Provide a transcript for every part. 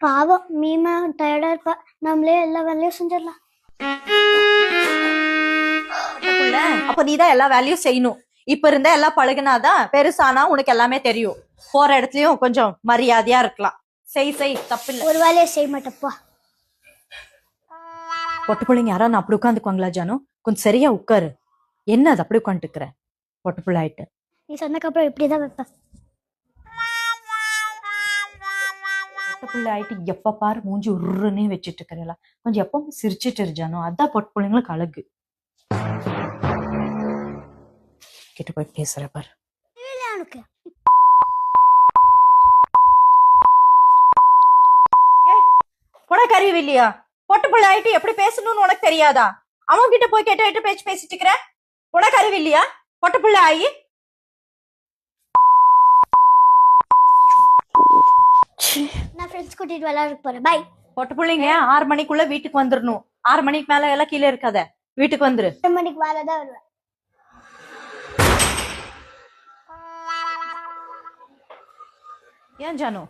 பாவம் மீமா டயர்டா இருப்பா, நம்மளே எல்லா வேலையும் செஞ்சிடலாம். அப்ப நீதான் எல்லா வேலையும் செய்யணும். இப்ப இருந்த எல்லாம் பழகினாதான் பெருசானா உனக்கு எல்லாமே தெரியும். போற இடத்துலயும் கொஞ்சம் மரியாதையா இருக்கலாம். செய் தப்பில்லை. ஒரு வேலையை செய்ய மாட்டப்பா. பொட்டு பிள்ளைங்க யாராவது அப்படி உட்காந்துக்குவாங்களா ஜானு? கொஞ்சம் சரியா உட்காரு. என்ன அது அப்படி உட்காந்துட்டு இருக்கிற? பொட்டு பிள்ளை ஆயிட்டு நீ சொன்னக்கப்புறம் இப்படிதான் வைப்ப. பொட்டு பிள்ளை ஆயிட்டு எப்ப பாரு மூஞ்சி உருன்னே வச்சுட்டு இருக்கிறீங்களா? கொஞ்சம் எப்பவும் சிரிச்சிட்டு இரு ஜானு. அதான் பொட்டு பிள்ளைங்களுக்கு அழகு. கிட்ட போய் பேசுற பாரு. உனக்கு அறிவு இல்லையா? பொட்டு பிள்ளை ஆயிட்டு எப்படி பேசணும்னு உனக்கு தெரியாதா? அவங்க கிட்ட போய் கேட்டு பேச்சு பேசிட்டு இருக்கிற. உனக்கு அறிவு இல்லையா? பொட்டு பிள்ளை ஆயி நான் ஃப்ரெண்ட்ஸ் கூட்டிட்டு விளையாட போறேன். பை. பொட்டு பிள்ளைங்க 6 மணிக்குள்ள வீட்டுக்கு வந்துடணும். 6 மணிக்கு மேல எல்லாம் கீழே இருக்காத, வீட்டுக்கு வந்துரு. 6 மணிக்கு மேலதான் வருவேன். ஏன் ஜானு,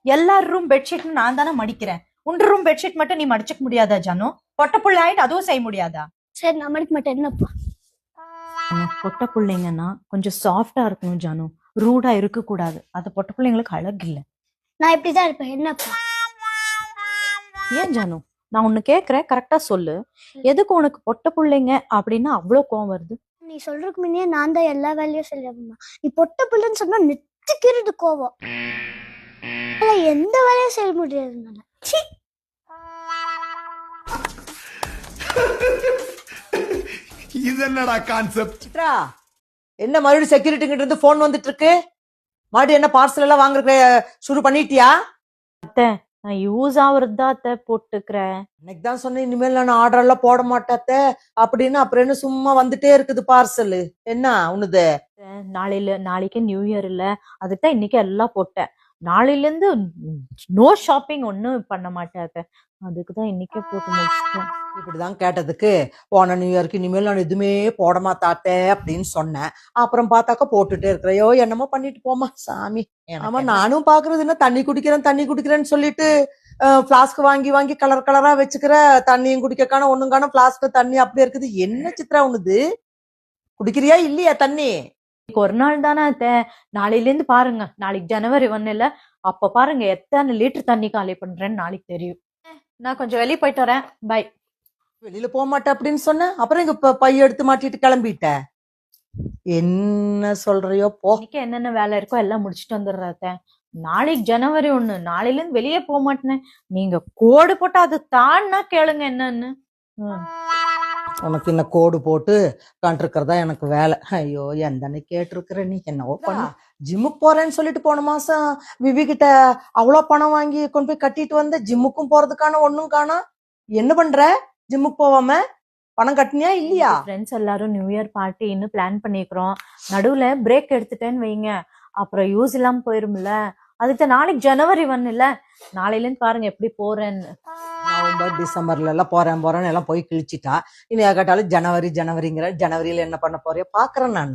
எல்லார் ரூம் பெட்ஷீட் நான் தானே மடிக்கிறேன். உன் ரூம் பெட்ஷீட் மட்டும் நீ மடிச்சுக்க முடியாதா ஜானு? பொட்ட புள்ள ஆயிட்டு அதுவும் செய்ய முடியாதா? சரி, நான் மடிக்க மாட்டேன். என்னப்பா பொட்ட பிள்ளைங்கன்னா கொஞ்சம் சாஃப்டா இருக்கணும் ஜானு, ரூடா இருக்க கூடாது. அது பொட்ட பிள்ளைங்களுக்கு அழகு இல்ல. நான் இப்படிதான் இருப்பேன். என்னப்பா? ஏன் ஜானு, நான் உன்னை கேக்குறேன், கரெக்டா சொல்லு. எதுக்கு உனக்கு பொட்ட பிள்ளைங்க அப்படின்னா அவ்வளவு கோவம் வருது? நீ சொல்றதுக்கு முன்னே நான் தான் எல்லா வேலையும் செய்யறேன். நீ பொட்ட பிள்ளைன்னு சொன்னா நெத்துக்கிறது கோவம். எந்த வேலையும் செய்ய முடியாது. இது என்னடா கான்செப்ட்? சித்ரா, என்ன மறுபடியும் செக்யூரிட்டி கிட்ட இருந்து போன் வந்துட்டு இருக்கு? மறுபடியும் என்ன பார்சல் எல்லாம் வாங்குற சுரு பண்ணிட்டியா? அத்தை, நான் யூஸ் ஆகுறதா அத்தை போட்டுக்கிறேன். இன்னைக்கு தான் சொன்னேன், இனிமேல் நான் ஆர்டர் எல்லாம் போட மாட்டாத்த அப்படின்னு. அப்புறம் என்ன சும்மா வந்துட்டே இருக்குது பார்சல்? என்ன உனது? நாளைக்கு நியூ இயர் இல்ல, அதுதான் இன்னைக்கு எல்லாம் போட்டேன். நாளையில இருந்து நோ ஷாப்பிங் ஒன்னும் பண்ண மாட்டேன். அதுக்குதான் இன்னைக்கே போட்டு முடிச்சிட்டேன். இப்படிதான் கேட்டதுக்கு போன நியூ இயர்க்கு இனிமேல் நான் எதுவுமே போட மாட்டாத்தே அப்படின்னு சொன்னேன். அப்புறம் பார்த்தாக்கா போட்டுட்டே இருக்கிறையோ, என்னமோ பண்ணிட்டு போமா சாமி. ஆமா, நானும் பாக்குறது என்ன, தண்ணி குடிக்கிறேன்னு சொல்லிட்டு பிளாஸ்க் வாங்கி வாங்கி கலர் கலரா வச்சுக்கிற. தண்ணியும் குடிக்கான ஒண்ணும் காணும், பிளாஸ்க் தண்ணி அப்படியே இருக்குது. என்ன சித்ரா உனது? குடிக்கிறியா இல்லையா தண்ணி? ஒரு நாள் தானே அத்தை, நாளையில இருந்து பாருங்க. நாளைக்கு ஜனவரி 1 இல்ல, அப்ப பாருங்க எத்தனை லிட்டர் தண்ணி காலி பண்றேன்னு நாளைக்கு தெரியும். நான் கொஞ்சம் வெளியே போயிட்டு வரேன். பை. வெளியில போக மாட்டேன் அப்படின்னு சொன்ன, அப்புறம் இங்க பைய எடுத்து மாட்டிட்டு கிளம்பிட்ட. என்ன சொல்றியோ போ. இன்னைக்கு என்னென்ன வேலை இருக்கோ எல்லாம் முடிச்சுட்டு வந்துடுறாத்த. நாளைக்கு ஜனவரி 1, நாளையில இருந்து வெளியே போக மாட்டேன். நீங்க கோடு போட்டு அது தான்னா கேளுங்க என்னன்னு. உனக்கு இன்னும் கோடு போட்டு கண்டிருக்கிறதா எனக்கு வேலை. ஐயோ, எந்தனை கேட்டிருக்கிற நீ? என்னவோ பண்ண. ஜிம்முக்கு போறேன்னு சொல்லிட்டு போன மாசம் விவி கிட்ட அவ்வளோ பணம் வாங்கி கொண்டு போய் கட்டிட்டு வந்த. ஜிம்முக்கும் போறதுக்கான ஒன்னும் காணோம். என்ன பண்ற? ஜிம்முக்கு போவாம பணம் கட்டினியா இல்லையா? ஃப்ரெண்ட்ஸ் எல்லாரும் நியூ இயர் பார்ட்டின்னு பிளான் பண்ணிக்கிறோம். நடுவுல பிரேக் எடுத்துட்டேன்னு வைங்க, அப்புறம் யூஸ் இல்லாம போயிரும்ல. அதுக்கு நாளைக்கு ஜனவரி 1 இல்ல, நாளையில இருந்து பாருங்க எப்படி போறேன்னு. நவம்பர் டிசம்பர்ல எல்லாம் போறேன்னு எல்லாம் போய் கிழிச்சிட்டா. இனி கேட்டாலும் ஜனவரிங்கிற. ஜனவரியில என்ன பண்ண போறியா? பாக்குறேன், நான்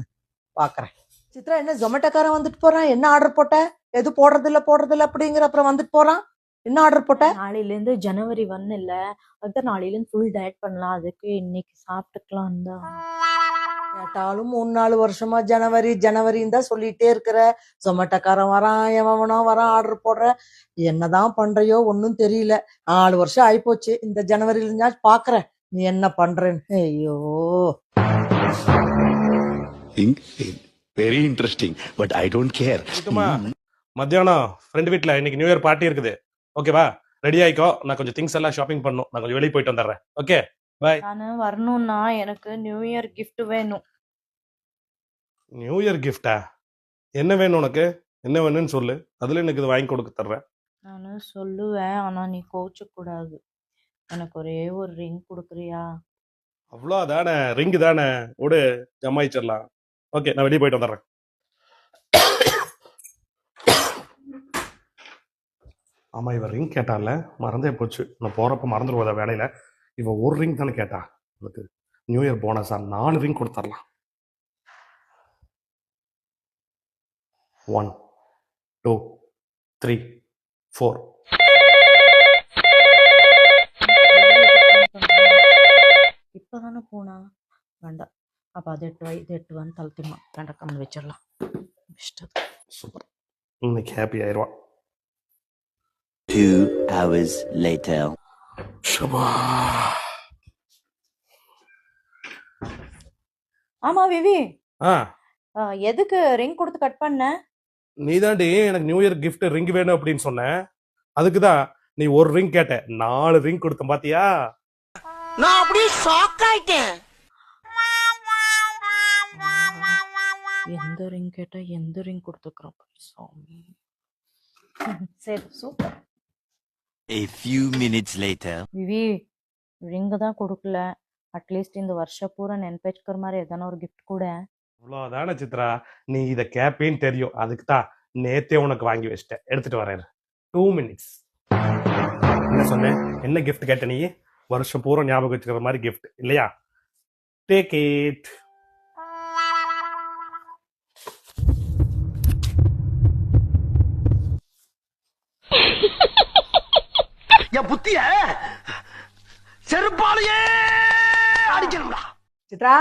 பாக்குறேன். சித்ரா, என்ன ஜொமேட்டோக்காரன் வந்துட்டு போறான்? என்ன ஆர்டர் போட்ட? எது போடுறது இல்ல அப்படிங்கிற. அப்புறம் வந்துட்டு போறான். என்ன ஆர்டர் போட்ட? நாளையில இருந்து ஜனவரி 1 இல்ல, அதுதான் நாளையில இருந்து ஃபுல் டயட் பண்ணலாம். அதுக்கு இன்னைக்கு சாப்பிட்டுக்கலாம் தான். கேட்டாலும் 3-4 வருஷமா ஜனவரின்னு தான் சொல்லிட்டே இருக்கிற. ஜொமேட்டோக்காரன் வரான், எவனோ வரான், ஆர்டர் போடுற. என்னதான் பண்றையோ ஒன்னும் தெரியல. 4 வருஷம் ஆயிப்போச்சு. இந்த ஜனவரியில இருந்தா பாக்குறேன் நீ என்ன பண்றேன்னு. ஐயோ, very interesting, but I don't care. மத்தியானம் ஃப்ரெண்ட் வீட்ல இன்னைக்கு நியூ இயர் பார்ட்டி இருக்குது. ஓகேவா? ரெடி ஆயிக்கோ. நான் கொஞ்சம் திங்ஸ் எல்லாம் ஷாப்பிங் பண்ணும். நான் கொஞ்சம் வெளியே போயிட்டு வந்துடுறேன். Okay, bye. நான் வரணும்னா எனக்கு நியூ இயர் கிஃப்ட் வேணும். நியூ இயர் கிஃப்டா? என்ன வேணும் உனக்கு? என்ன வேணும்னு சொல்லு, அதுல எனக்கு இது வாங்கி கொடுக்க தர்றேன். நான் சொல்லுவேன், ஆனா நீ கோச்ச கூடாது. எனக்கு ஒரே ஒரு ரிங் கொடுக்குறியா? அவ்வளோ தானே, ரிங்கு தானே, விடு, ஜமாயிச்சிடலாம். ஓகே, நான் வெளியே போயிட்டு வந்துடுறேன். ஆமா, இவன் ரிங் கேட்டால மறந்தே போச்சு. நான் போறப்ப மறந்துடுவோம் வேலையில. இவன் ஒரு ரிங் தானே கேட்டா. எனக்கு நியூ இயர் போனஸா 4 ரிங் கொடுத்துடலாம். 1 2 3 4. அது எட்டு வா இது எட்டு வான்னு தளர்த்திமா கண்டக்கம்னு வச்சிடலாம் இஷ்டம். சூப்பர், இன்னைக்கு ஹாப்பி ஆயிடுவா. 2 hours later. ஆமா விவி, ஆ, எதுக்கு ரிங் கொடுத்து கட் பண்ண? நீ தாண்டி எனக்கு நியூ இயர் gift ரிங் வேணும் அப்படின்னு சொன்ன. அதுக்கு தான் நீ ஒரு ரிங் கேட்ட, 4 ரிங் கொடுத்தேன் பாத்தியா? நான் அப்படியே ஷாக் ஆயிட்டேன். எந்த ரிங் கேட்டா எந்த ரிங் கொடுத்துக்கிறோம் சாமி. சரி super. A few minutes later. விவி, ரிங்கு தான் கொடுக்கல, அட்லீஸ்ட் இந்த வருஷம் பூரா நென்பெச்சுக்கிற மாதிரி எதனா ஒரு கிஃப்ட் கூட. அவ்வளவுதானே சித்ரா, நீ இத கேப்பேன்னு தெரியும். அதுக்கு தான் நேத்தே உனக்கு வாங்கி வச்சிட்டேன், எடுத்துட்டு வரேன். 2 minutes. என்ன சொன்னேன்? என்ன gift கேட்ட நீ? வருஷம் பூரா ஞாபகம் வச்சுக்கிற மாதிரி gift இல்லையா? Take it. என் புத்திய செருப்பாலேயே அடிக்கணும்டா. சித்ரா,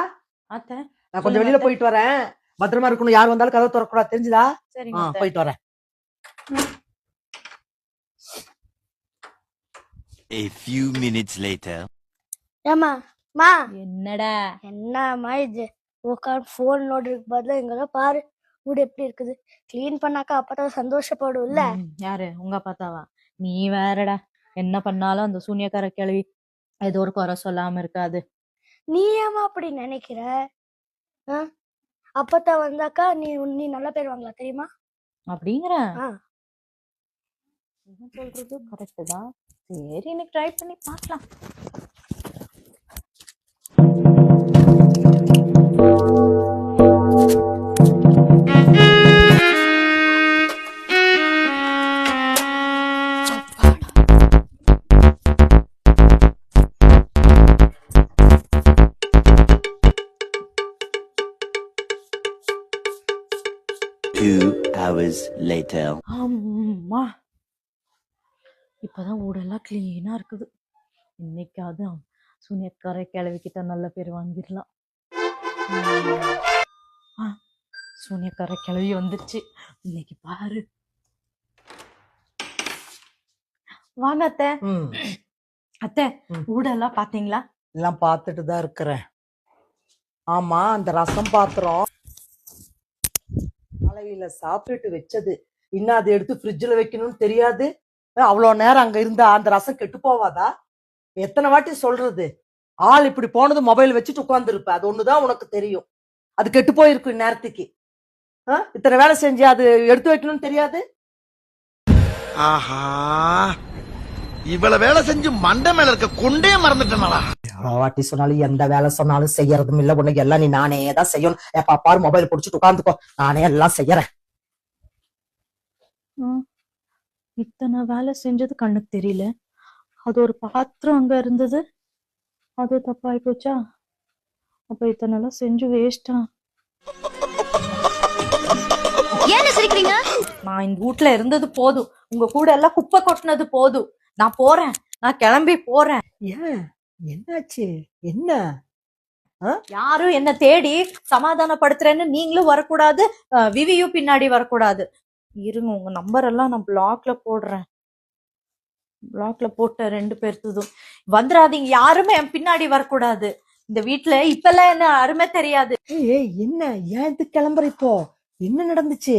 அத்தை நான் கொஞ்சம் வெளியில போயிட்டு வரேன். பத்திரமா இருக்கணும், யார் வந்தாலும் கதவை திறக்கக்கூடாது, தெரிஞ்சுதா? சரிங்க அத்தை. போயிட்டு வரேன். A few minutes later. ஏமா மா என்னடா என்னம்மா இது உட்காந்து ஃபோன் நோடுறதுக்கு பதிலாக எங்கெல்லாம் பாரு வீடு எப்படி இருக்குது. க்ளீன் பண்ணாக்கா அப்பதான் சந்தோஷப்படும்ல. யாரு உங்க பார்த்தாவா? நீ வேறடா, என்ன பண்ணாலும் அந்த சூனியக்கார கிழவி ஏதோ ஒரு குறை சொல்லாம இருக்காது. நீ ஏமா அப்படி நினைக்கிற? அப்பத்தா வந்தாக்கா நீ நீ நல்ல பேர் வாங்கலாம் தெரியுமா? அப்படிங்கிற ஆ. என்ன சொல்றது கரெக்ட் தான். சரி, இன்னைக்கு ட்ரை பண்ணி பார்க்கலாம். Two hours later. அம்மா, இப்பதான் ஊடெல்லாம் கிளீனா இருக்குது. இன்னைக்காவது சூனியக்கார கிழவிக்கிட்ட நல்ல பேர் வாங்கிடலாம். சூனியக்கார கிழவி வந்துருச்சு. இன்னைக்கு பாரு. வாங்க அத்தை. அத்தை, ஊடெல்லாம் பாத்தீங்களா? எல்லாம் பார்த்துட்டு தான் இருக்கிறேன். ஆமா, அந்த ரசம் பாத்திரம் காலையில சாப்பிட்டுட்டு வச்சது, இன்னும் அதை எடுத்து ஃப்ரிட்ஜ்ல வைக்கணும்னு தெரியாது. அவ்வளவு நேரம் அங்க இருந்தா அந்த ரசம் கெட்டு போவாதா? எத்தனை வாட்டி சொல்றது? ஆள் இப்படி போனது மொபைல் வச்சுட்டு உட்கார்ந்து இருப்ப, அது ஒண்ணுதான் உனக்கு தெரியும். அது கெட்டு போயிருக்கு இந்நேரத்துக்கு. இத்தனை வேலை செஞ்சு அது எடுத்து வைக்கணும்னு தெரியாது. ஆஹா, இவ்வளவு வேலை செஞ்சு மண்டை மேல இருக்க கொண்டே மறந்துட்டேனா? வாட்டி சொன்னாலும் எந்த வேலை சொன்னாலும் செய்யறதும் இல்ல. உனக்கு எல்லாம் நீ நானே தான் செய்யணும். எப்ப பாரு மொபைல் பிடிச்சிட்டு உட்காந்துக்கோ, நானே எல்லாம் செய்யறேன். இத்தனை வேலை செஞ்சது கண்ணுக்கு தெரியல. அது ஒரு பாத்திரம் அங்க இருந்தது, அது தப்பாயி போச்சா? அப்ப இத்தனை எல்லாம் செஞ்சு வேஸ்டா? ஏன் சிரிக்கிறீங்க? நான் இந்த வீட்டுல இருந்தது போதும், உங்க கூட எல்லாம் குப்பை கொட்டினது போதும். நான் போறேன், நான் கிளம்பி போறேன். ஏன், என்னாச்சு? என்ன? யாரும் என்ன தேடி சமாதானப்படுத்துறேன்னு நீங்களும் வரக்கூடாது, விவியும் பின்னாடி வரக்கூடாது. இருங்க, உங்க நம்பர் எல்லாம் நான் பிளாக்ல போடுறேன். பிளாக்ல போட்ட 2 பேர்த்ததும் வந்துடாதீங்க. யாருமே என் பின்னாடி வரக்கூடாது. இந்த வீட்டுல இப்பெல்லாம் என்ன அருமை தெரியாது. ஏய், என்ன? ஏன் இது கிளம்புற? இப்போ என்ன நடந்துச்சு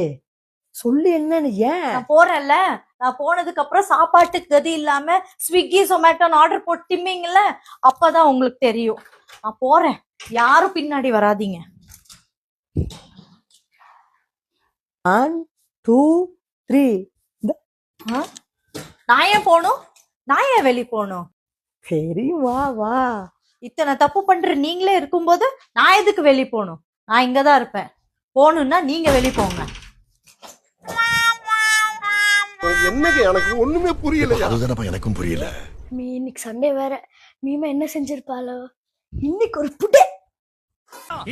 சொல்லு, என்னன்னு? ஏன்? நான் போறேன்ல, நான் போனதுக்கு அப்புறம் சாப்பாட்டுக்கு கதி இல்லாம ஸ்விக்கி சொமேட்டோன்னு ஆர்டர் போட்டீங்கல்ல, அப்பதான் உங்களுக்கு தெரியும். நான் போறேன், யாரும் பின்னாடி வராதீங்க. 1 2 3. நான் ஏன் போகணும்? நான் ஏன் வெளியே போகணும்? சரி, வா வா. இத்தனை தப்பு பண்ற நீங்களே இருக்கும்போது நான் எதுக்கு வெளியே போகணும்? நான் இங்கதான் இருப்பேன். போகணும்னா நீங்க வெளியே போங்க. என்னங்க எனக்கு ஒண்ணுமே புரியல. அதுதானப்பா எனக்கும் புரியல. மீ இன்னைக்கு சண்டே வேற, மீமா என்ன செஞ்சிருப்பாளோ? இன்னைக்கு ஒரு புட்டே.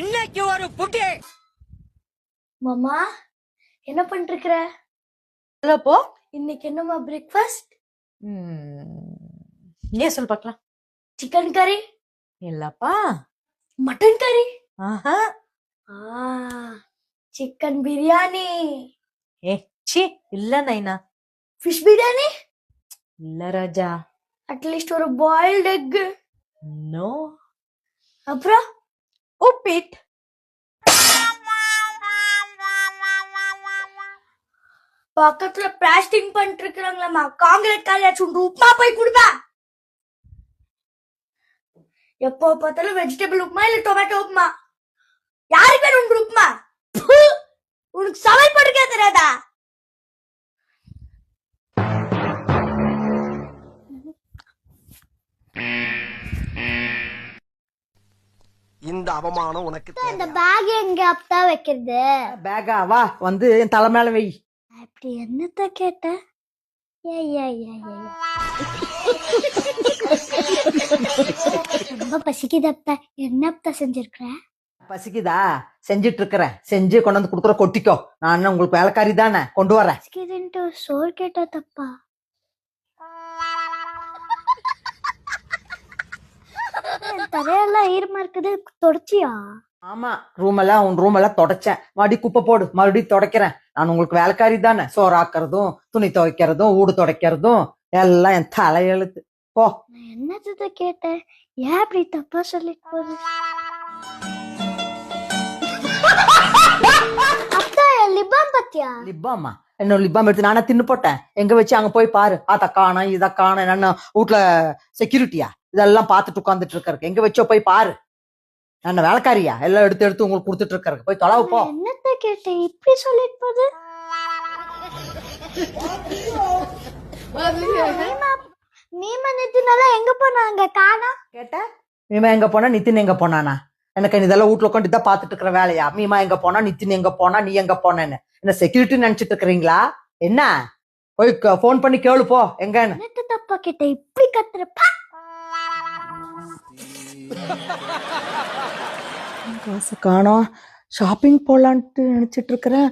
இன்னைக்கு ஒரு புட்டி. மாமா என்ன பண்ணிருக்கிற? போ. இன்னைக்கு என்னமா பிரேக்ஃபாஸ்ட்? ஏன் சொல் பார்க்கலாம். சிக்கன் கறி இல்லப்பா, மட்டன் கறி. ஆஹா. சிக்கன் பிரியாணி, ஏ சி இல்ல நைனா, ஃபிஷ் பிரியாணி, இல்ல ராஜா. அட்லீஸ்ட் ஒரு பாயில்ட் எக். நோ. அப்புறம் உப்பிட். பக்கத்துல பிளாஸ்டிக் பண்ணிட்டு இருக்கிறாங்களா, காங்கிரீட் காலியாச்சும் உப்புமா போய் கொடுப்பா. எப்போ பார்த்தாலும் வெஜிடபிள் உப்புமா இல்ல டொமேட்டோ உப்புமா. யாருக்கு வேணும் உங்க உப்புமா? ப்பு! உனக்கு சமையல் பண்ணுறதே தெரியாதா? இந்த அவமானம் உனக்கு இந்த பேக் எங்க அப்பா வைக்கிறது? பேகா வா வந்து என் தலை மேல வை. அப்படி என்னத்த கேட்ட? ரொம்ப பசிக்குது அப்பா. என்ன அப்பா செஞ்சிருக்கிற? பசிக்குதா? செஞ்சிட்டு இருக்கிறேன். செஞ்சு கொண்டு வந்து குடுக்குற, கொட்டிக்கோ. நான் என்ன உங்களுக்கு வேலைக்காரி தானே, கொண்டு வரேன். பசிக்குதுன்ட்டு சோறு கேட்டா தப்பா? தரையெல்லாம் ஈரமா இருக்குது, தொடச்சியா? ஆமா, உன் ரூம் எல்லாம் தொடச்சேன். மறுபடியும் குப்பை போடு, மறுபடியும் துடைக்கிறேன். நான் உங்களுக்கு வேலைக்காரி தானே. சோறாக்குறதும் துணி துவைக்கிறதும் வீடு துடைக்கிறதும் எல்லாம் என் தலையெழுத்து. போ. நான் என்னத்த கேட்டேன்? ஏன் அப்படி தப்பா சொல்லிட்டு போகுது? அப்பா லிபாம் பத்தியா? லிப்பாமா? என்ன லிப்பாம் எடுத்து நானே தின்னு போட்டேன். எங்க வச்சு அங்க போய் பாரு. அத காணோம் இத காணோம். என்னன்னு வீட்டுல செக்யூரிட்டியா இதெல்லாம் பாத்துட்டு உட்காந்துட்டு இருக்கறக்கு? எங்க வச்சோ போய் பாரு. நான் வேலைக்காரியா? எல்லாம் எடுத்து எடுத்து உங்களுக்கு கொடுத்துட்டு இருக்கறக்கு? போய் தொலைவு போ. என்னத்த கேட்டேன் இப்படி சொல்லிட்டு போகுது? மீமா நித்தினால எங்க போனாங்க? காணா. கேட்ட மீமா எங்க போனா, நித்தின் எங்க போனானா? எனக்கு இதெல்லாம் வீட்டுல உட்காந்து இதான் பாத்துட்டு இருக்கிற வேலையா? மீமா எங்க போனா, நித்தின் எங்க போனா, நீ எங்க போனேன்னு என்ன செக்யூரிட்டி நினைச்சிட்டு இருக்கிறீங்களா என்ன? போய் போன் பண்ணி கேளு போ எங்கன்னு. என்னத்த தப்பா கேட்டேன் இப்படி கத்துறப்பா? காசு காணோம். ஷாப்பிங் போலான்ட்டு நினைச்சிட்டு இருக்கிறேன்.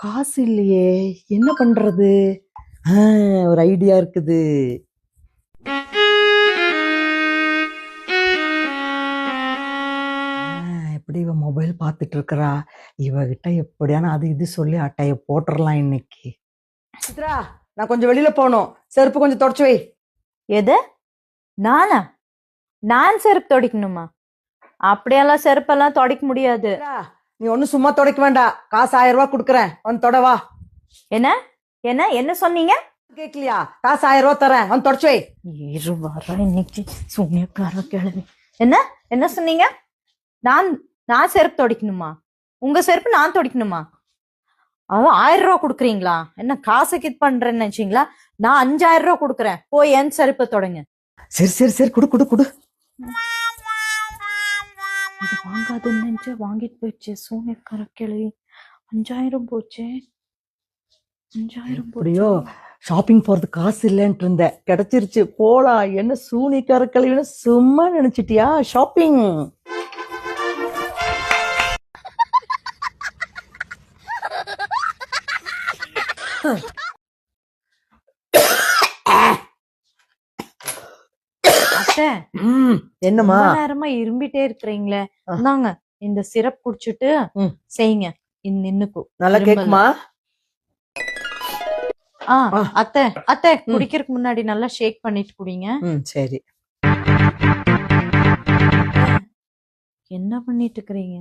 காசு இல்லையே, என்ன பண்றது? ஒரு ஐடியா இருக்குது. எப்படி இவ மொபைல் பார்த்துட்டு இருக்கிறா? இவகிட்ட எப்படியான அது இது சொல்லி அட்டைய போட்டுடலாம் இன்னைக்கு. சித்ரா, நான் கொஞ்சம் வெளியில போகணும். செருப்பு கொஞ்சம் தொடச்சு வை. எது? நானா? நான் செருப்பு துடைக்கணுமா? அப்படியெல்லாம் செருப்பெல்லாம் துடைக்க முடியாது. சித்ரா, நீ ஒன்னும் சும்மா துடைக்க வேண்டாம். காசு 1000 ரூபாய் கொடுக்குறேன், வந்து தொடவா. என்ன என்ன என்ன சொன்னீங்க? கேக்கலையா? காசு 1000 ரூபாய் தரேன், வந்து தொடச்சு வை. இரு வர இன்னைக்கு சூனியக்கார கிழவி. என்ன என்ன சொன்னீங்க? நான் செருப்பு துடைக்கணுமா? உங்க செருப்பு நான் துடைக்கணுமா? அதான் 1000 ரூபாய் கொடுக்குறீங்களா? என்ன காசுக்கு இது பண்றேன்னு நினைச்சீங்களா? நான் 5000 ரூபாய் கொடுக்குறேன், போய் என் செருப்பை தொடங்க. சரி சரி சரி, குடு குடு குடு. இது வாங்காதுன்னு நினைச்சு வாங்கிட்டு போயிடுச்சு சூனியக்கார கிழவி. 5000 போச்சே, 5000 எப்படியோ ஷாப்பிங் போறது காசு இல்லைன்ட்டு இருந்தேன், கிடைச்சிருச்சு. போலாம். என்ன சூனிக்கார கழிவுன்னு சும்மா நினைச்சிட்டியா? ஷாப்பிங். என்னம்மா நேரமா இரும்பிட்டே இருக்கிறீங்களே, இந்தாங்க இந்த சிரப் குடிச்சிட்டு செய்யுங்க. நின்னுக்கும் நல்லா கேக்குமா? அத்தை அத்தை குடிக்கிறதுக்கு முன்னாடி நல்லா ஷேக் பண்ணிட்டு குடிங்க. சரி. என்ன பண்ணிட்டு இருக்கிறீங்க?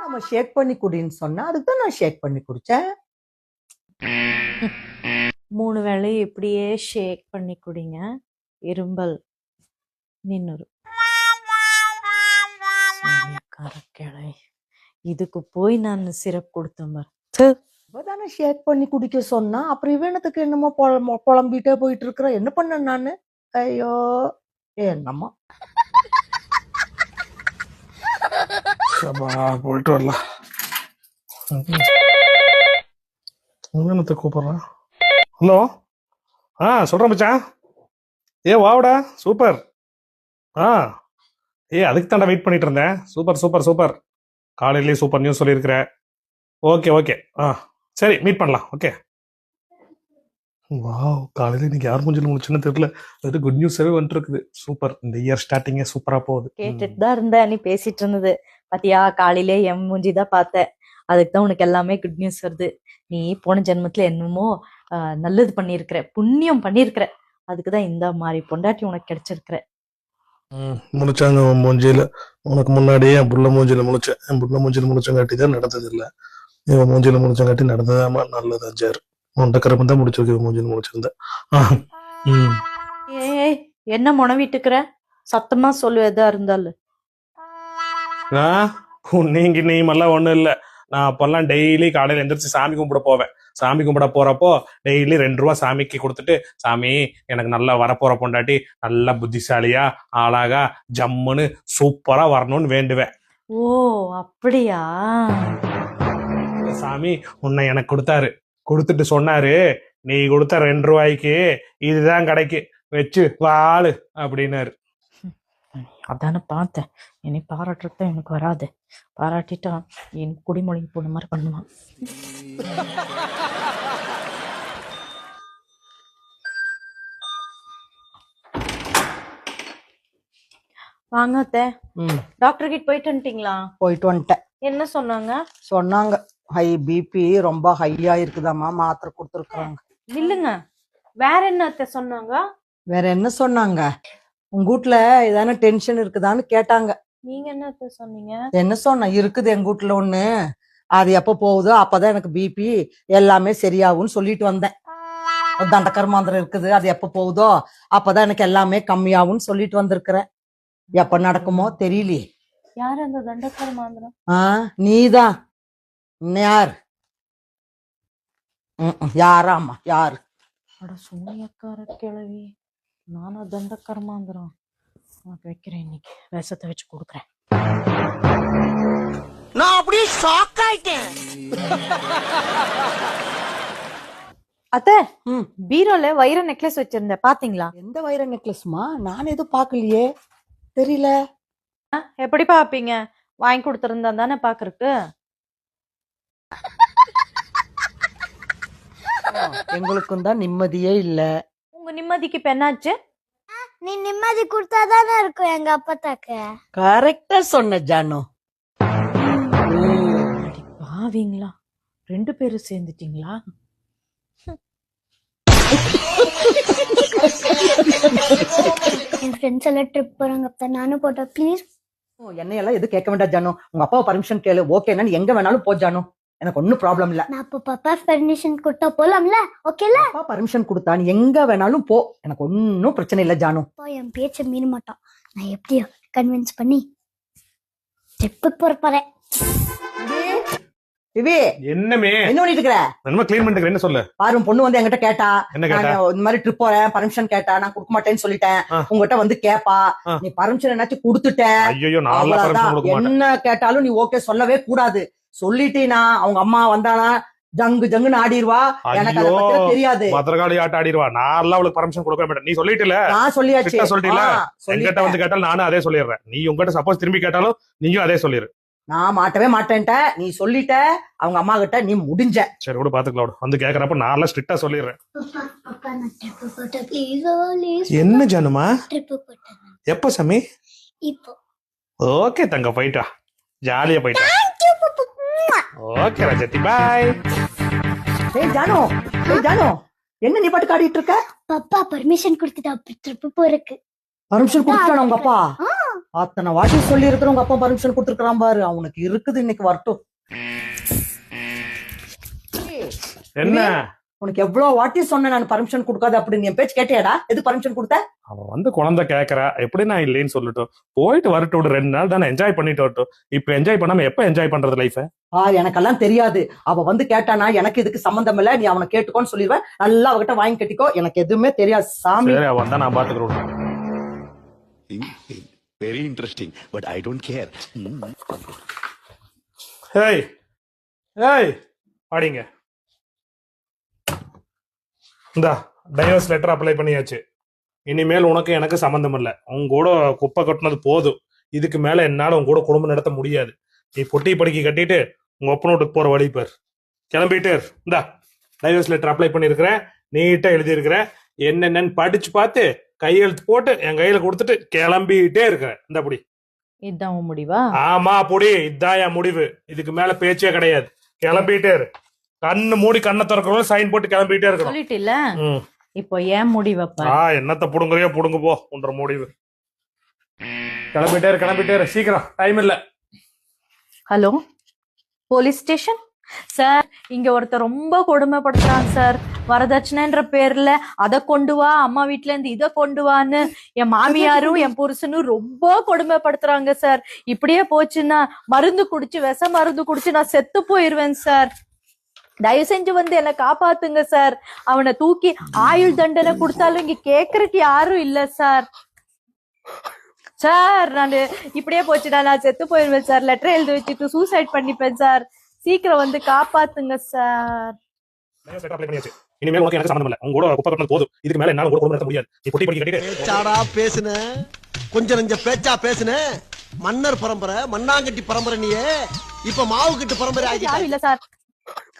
நம்ம ஷேக் பண்ணி குடின்னு சொன்னா அதுதான் நான் ஷேக் பண்ணி குடிச்சேன். 3 வேளை இப்படியே ஷேக் பண்ணி குடிங்க, இரும்பல் நின்னுரும். இதுக்கு போய் நான் சிரப் கொடுத்தேன். இப்பதானே ஷேக் பண்ணி குடிக்க சொன்னா, அப்புறம் இவனத்துக்கு என்னமோ புலம்பிட்டே போயிட்டு இருக்கிற. என்ன பண்ண நானு? ஐயோ என்னம்மா. போயிட்டு வரலாம். கூப்பிடுறேன். ஹலோ, சொல்றேன் மச்சான். வாடா, சூப்பர். அதுக்கு தாண்டா வெயிட் பண்ணிட்டு இருந்தேன். Super super super. காலையிலேயே சூப்பர் நியூஸ் சொல்லியிருக்கிறேன். Okay okay. சரி, மீட் பண்ணலாம். ஓகே. வாவ், காலையில இன்னைக்கு யார் மூஞ்சில முடிச்சுன்னு தெரியல. அது குட் நியூஸாவே வந்துட்டு இருக்குது. சூப்பர். இந்த இயர் ஸ்டார்டிங்கே சூப்பரா போகுது. கேட்டுட்டு தான் இருந்தேன் நீ பேசிட்டு இருந்தது. பாத்தியா, காலையிலே என் மூஞ்சி தான் பார்த்தேன். அதுக்கு தான் உனக்கு எல்லாமே குட் நியூஸ் வருது. நீ போன ஜென்மத்துல என்னமோ நல்லது பண்ணியிருக்கிற, புண்ணியம் பண்ணியிருக்கிற. அதுக்குதான் இந்த மாதிரி பொண்டாட்டி உனக்கு கிடைச்சிருக்கிற. முழிச்சாங்க உன் மூஞ்சியில. உனக்கு முன்னாடியே என் புள்ள மூஞ்சில முழிச்சேன். என் புள்ள மூஞ்சில முழிச்சங்காட்டி தான் நடந்தது இல்ல. இவன் மூஞ்சில முழிச்சங்காட்டி நடந்ததாமா நல்லது. அஞ்சாறு ஒன்றரை தான் முடிச்சிருக்கு. இவன் மூஞ்சில முழிச்சிருந்தேன். ஏய், என்ன முனவிட்டுக்கிற? சத்தமா சொல்லு எதா இருந்தாலும். நீங்க நீமெல்லாம் ஒண்ணும் இல்ல. நான் அப்பெல்லாம் டெய்லி காலையில எந்திரிச்சு சாமி கும்பிட போவேன். சாமி கும்பிட போறப்போ டெய்லி 2 ரூபா சாமிக்கு கொடுத்துட்டு, சாமி எனக்கு நல்லா வரப்போற பொண்டாட்டி நல்லா புத்திசாலியா அழகா ஜம்முன்னு சூப்பரா வரணும்னு வேண்டுவேன். ஓ அப்படியா? சாமி உன்னை எனக்கு கொடுத்தாரு. கொடுத்துட்டு சொன்னாரு, நீ கொடுத்த 2 ரூபாய்க்கு இதுதான் கிடைக்கு, வச்சு வாழு அப்படின்னாரு. அதானே பார்த்தேன். என்னை பாராட்டுறத எனக்கு வராது. பாராட்டிட்டா என் குடிமொழி போன மாதிரி பண்ணுவான். வாங்க அத்தை. டாக்டர் கிட்ட போயிட்டு வந்துட்டீங்களா? போயிட்டு வந்துட்டேன். என்ன சொன்னாங்க? சொன்னாங்க ஹை பிபி ரொம்ப ஹையா இருக்குதாம்மா, மாத்திரை கொடுத்துருக்காங்க. இல்லைங்க, வேற என்ன அத்தை சொன்னாங்க? வேற என்ன சொன்னாங்க? உங்க வீட்டுல ஏதான டென்ஷன் இருக்குதான்னு கேட்டாங்க. நீங்க என்ன அத்தை சொன்னீங்க? என்ன சொன்ன, இருக்குது எங்க வீட்டுல ஒண்ணு, அது எப்ப போகுதோ அப்பதான் எனக்கு பிபி எல்லாமே சரியாகும்னு சொல்லிட்டு வந்தேன். ஒரு தண்டக்கர்மாந்திரம் இருக்குது, அது எப்ப போகுதோ அப்பதான் எனக்கு எல்லாமே கம்மியாகும்னு சொல்லிட்டு வந்திருக்கிறேன். எப்ப நடக்குமோ தெரியலையே. யாரு அந்த தண்டக்கார மாந்திரம்? நீதான். யார்? யாராமா யாரு? அட சூனியக்கார கிழவி, நானா தண்டக்கார மாந்திரம்? உனக்கு வைக்கிறேன், இன்னைக்கு விஷத்தை வச்சு கொடுக்குறேன். நான் அப்படியே ஷாக் ஆயிட்டேன். அத்தை, பீரோல வைர நெக்லஸ் வச்சிருந்தேன், பாத்தீங்களா? எந்த வைர நெக்லஸ்மா? நான் எதுவும் பாக்கலையே, தெரியல. எப்படி பாப்பீங்க? வாங்கி கொடுத்திருந்தா தானே பாக்குறதுக்கு. எங்களுக்கும் தான் நிம்மதியே இல்ல. உங்க நிம்மதிக்கு இப்ப என்னாச்சு? நீ நிம்மதி கொடுத்தாதானே இருக்கும் எங்க அப்பத்தாக்க. கரெக்டா சொன்ன ஜானு. அடி பாவீங்களா, 2 பேரும் சேர்ந்துட்டீங்களா? என் ஃப்ரெண்ட்ஸ் எல்லாம் ட்ரிப் போறாங்க அப்ப, நானும் போட்டேன் ப்ளீஸ். என்னையெல்லாம் எது கேட்க வேண்டாம் ஜானு. உங்க அப்பாவை பர்மிஷன் கேளு, ஓகேன்னா நீ எங்க வேணாலும் போ ஜானு, எனக்கு ஒன்னும் ப்ராப்ளம் இல்ல. நான் அப்ப பாப்பா பர்மிஷன் கொடுத்தா போலாம்ல? ஓகேல? அப்பா பர்மிஷன் கொடுத்தா நீ எங்க வேணாலும் போ, எனக்கு ஒன்னும் பிரச்சனை இல்ல ஜானு. அப்பா என் பேச்ச மீற மாட்டான். நான் எப்படியோ கன்வின்ஸ் பண்ணி ட்ரிப்புக்கு போறேன். என்னமே என்ன பண்ணிட்டு இருக்கிற? என்னமா க்ளீன் பண்ணிட்டு என்ன சொல்லு. பாரு, பொண்ணு வந்து என்கிட்ட கேட்டா, என்ன கேட்டா? இந்த மாதிரி ட்ரிப் போறேன் பர்மிஷன் கேட்டா, நான் கொடுக்க மாட்டேன்னு சொல்லிட்டேன். உங்ககிட்ட வந்து கேப்பா, நீ பர்மிஷன் என்னாச்சும் கொடுத்துட்ட. ஐயோ, நான் பர்மிஷன் கொடுக்க மாட்டேன். என்ன கேட்டாலும் நீ ஓகே சொல்லவே கூடாது. சொல்லிட்டீனா அவங்க அம்மா வந்தானா ஜங்கு ஜங்குன்னு ஆடிடுவா. எனக்கு அதை பத்தி தெரியாது. பத்திரகாளி ஆட்ட ஆடிடுவா. நான் அவளுக்கு பர்மிஷன் கொடுக்க மாட்டேன். நீ சொல்லிட்டல, நான் சொல்லியாச்சு. சொல்லிட்டல. என்கிட்ட வந்து கேட்டாலும் நானும் அதே சொல்லிடுறேன். நீ உங்ககிட்ட சப்போஸ் திரும்பி கேட்டாலும் நீயும் அதே சொல்லிடு. நான் மாட்டவே மாட்டேன்ட்ட, நீ சொல்லிட்ட அவங்க அம்மா கிட்ட, நீ முடிஞ்ச. சரி கூட பாத்துக்கலாம். வந்து கேக்குறப்ப நான் ஸ்ட்ரிக்டா சொல்லிடுறேன். என்ன ஜானுமா? எப்ப சாமி? இப்போ. ஓகே தங்க, போயிட்டா ஜாலியா போயிட்டா. ஓகே ராஜத்தி, பாய். ஏய் ஜானு, ஏய் ஜானு, என்ன நீ பாட்டு காடிட்டு இருக்க? பாப்பா பர்மிஷன் கொடுத்துட்டா ட்ரிப் போறதுக்கு. பர்மிஷன் கொடுத்துட்டானா உங்க அப்பா? அத்தனை வாட்டி சொல்லி இருக்கிற உங்க அப்பா பர்மிஷன் கொடுத்துருக்கான் பாரு. அவனுக்கு இருக்குது, இன்னைக்கு வரட்டும். என்ன உனக்கு எவ்வளவு வாட்டி சொன்னேன் நான் பர்மிஷன் கொடுக்காது அப்படின்னு. என் பேச்சு கேட்டியாடா? எது பர்மிஷன் கொடுத்த? அவன் வந்து குழந்தை கேக்குறா, எப்படி நான் இல்லைன்னு சொல்லட்டும். போயிட்டு வரட்டும், 2 நாள் தானே என்ஜாய் பண்ணிட்டு வரட்டும். இப்ப என்ஜாய் பண்ணாம எப்ப என்ஜாய் பண்றது லைஃப்? எனக்கெல்லாம் தெரியாது. அவ வந்து கேட்டானா எனக்கு இதுக்கு சம்பந்தம் இல்ல, நீ அவனை கேட்டுக்கோன்னு சொல்லிடுவேன். நல்லா அவகிட்ட வாங்கி கட்டிக்கோ, எனக்கு எதுவுமே தெரியாது சாமி. சரி, அவன் தான் நான் பாத்துக்கிறோம். Very interesting, but I don't care. Hey hey, பாடிங்க. இந்தா டைவர்ஸ் லெட்டர் அப்ளை பண்ணியாச்சு. இனிமேல் உனக்கு எனக்கு சம்பந்தம் இல்லை. உங்க கூட குப்பை கட்டினது போதும். இதுக்கு மேல என்னால உங்க கூட குடும்பம் நடத்த முடியாது. நீ பொட்டி படிக்கி கட்டிட்டு உங்க ஒப்பன வீட்டுக்கு போற வழி பேர் கிளம்பிட்டு. இந்தா டைவர்ஸ் லெட்டர் அப்ளை பண்ணிருக்கிறேன். நீட்டா எழுதியிருக்கிறேன். என்னென்னு படிச்சு பார்த்து கையெழுத்து போட்டு என் கையில கொடுத்துட்டு கிளம்பிட்டே இருக்கிறேன். இந்த அப்படி இதான் உன் முடிவா? ஆமா புடி, இதான் என் முடிவு. இதுக்கு மேல பேச்சே கிடையாது. கிளம்பிட்டே இரு. கண்ணு மூடி கண்ணை திறக்கணும், சைன் போட்டு கிளம்பிட்டே இருக்கணும். சொல்லிட்டு இல்ல, இப்போ ஏன் முடிவப்ப? என்னத்த புடுங்குறியோ புடுங்கு போ, உன்ற முடிவு. கிளம்பிட்டே இரு சீக்கிரம், டைம் இல்ல. Hello, police station sir. இங்க ஒருத்தர் ரொம்ப கொடுமைப்படுத்துறான் சார். வரதட்சணைன்ற பேர்ல அதை கொண்டு வா, அம்மா வீட்டுல இருந்து இதை கொண்டு வான்னு என் மாமியாரும் என் புருஷனும் ரொம்ப கொடுமைப்படுத்துறாங்க சார். இப்படியே போச்சுன்னா மருந்து குடிச்சு, விஷ மருந்து குடிச்சு நான் செத்து போயிருவேன் சார். தயவு செஞ்சு வந்து என்ன காப்பாத்துங்க சார். அவனை தூக்கி ஆயுள் தண்டனை கொடுத்தாலும் இங்க கேக்குறதுக்கு யாரும் இல்ல சார். சார் நான் இப்படியே போச்சுன்னா நான் செத்து போயிருவேன் சார். லெட்டர் எழுதி வச்சுட்டு சூசைட் பண்ணிப்பேன் சார். சீக்கிரம் வந்து காப்பாத்துங்க சார். இனிமேல் உனக்கு எனக்கு சம்பந்தம் இல்ல. உங்க கூட குப்பை கட்டினது போதும். இதுக்கு மேல என்னால குடும்பம் நடத்த முடியாது. நீ பொட்டி பொட்டி கட்டிட்டு பேச்சாடா பேசுன, கொஞ்சம் நெஞ்ச பேச்சா பேசுன. மன்னர் பரம்பரை, மண்ணாங்கட்டி பரம்பரை. நீயே இப்ப மாவு கட்டு பரம்பரை ஆகிட்ட. யாரும் இல்ல சார்.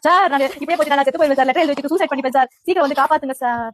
சார் நான் இப்படியே போச்சுன்னா நான் செத்து போயிருவேன் சார். லெட்டர் எழுதி வச்சுட்டு சூசைட் பண்ணிப்பேன் சார். சீக்கிரம் வந்து காப்பாத்துங்க சார்.